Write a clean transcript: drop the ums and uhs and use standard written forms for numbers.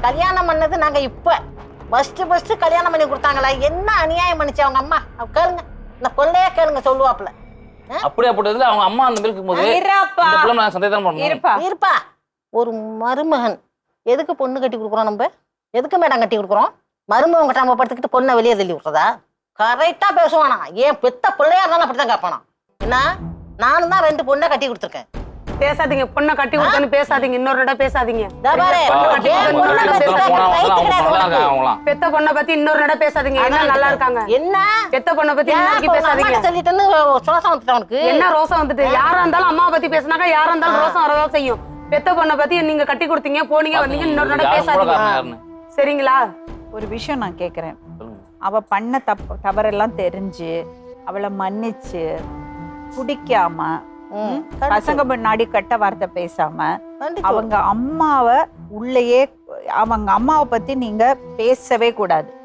கல்யாணம் பண்ணது நாங்க இப்ப ஃபர்ஸ்ட் கல்யாணம் பண்ணி கொடுத்தாங்களா? என்ன அநியாயம் பண்ணிச்சு அவங்க அம்மா? கேளுங்க, இந்த கொள்ளையே கேளுங்க சொல்லுவாப்புல. அப்படியாப்பட்டதுல அவங்க அம்மா அந்த மில்க்கு போது சந்தேகம் பண்ணணும். இருப்பா, ஒரு மருமகன் எதுக்கு பொண்ணு கட்டி கொடுக்குறோம்? நம்ம எதுக்கு மேடம் கட்டி கொடுக்குறோம்? மருமகன் கிட்ட நம்ம படுத்துக்கிட்டு பொண்ணை வெளியே தள்ளி விட்டுறதா? கரெக்டா பேசுவானா? ஏன் பெத்த பிள்ளையா இருந்தாலும் அப்படித்தான் கேட்பானா? என்ன, நானும் தான் 2 பொண்ணை கட்டி கொடுத்துருக்கேன். பேசாதீங்க, பொண்ணை கட்டி கொடுத்தோன்னு பேசாதீங்க, இன்னொரு இடம் பேசாதீங்க. பெத்த பொண்ணை பத்தி இன்னொரு இடம் பேசாதீங்க. என்ன நல்லா இருக்காங்க? என்ன பெத்த பொண்ணை பத்தி பேசாதீங்க சொல்லிட்டு ரோசம் வந்துட்டு என்ன ரோசம் வந்துட்டு? யாரா இருந்தாலும் அம்மா பத்தி பேசினாக்கா யாரா இருந்தாலும் ரோசம் வரதான் செய்யும். பெத்த பொண்ணை பத்தி நீங்க கட்டி கொடுத்தீங்க, போனீங்க, வந்தீங்க, இன்னொரு இடம் பேசாதீங்க. சரிங்களா? ஒரு விஷயம் நான் கேக்குறேன். அவ பண்ண தவறெல்லாம் தெரிஞ்சு அவளை மன்னிச்சு குடிக்காம பசங்க முன்னாடி கட்ட வார்த்தை பேசாம அவங்க அம்மாவை உள்ளேயே அவங்க அம்மாவை பத்தி நீங்க பேசவே கூடாது.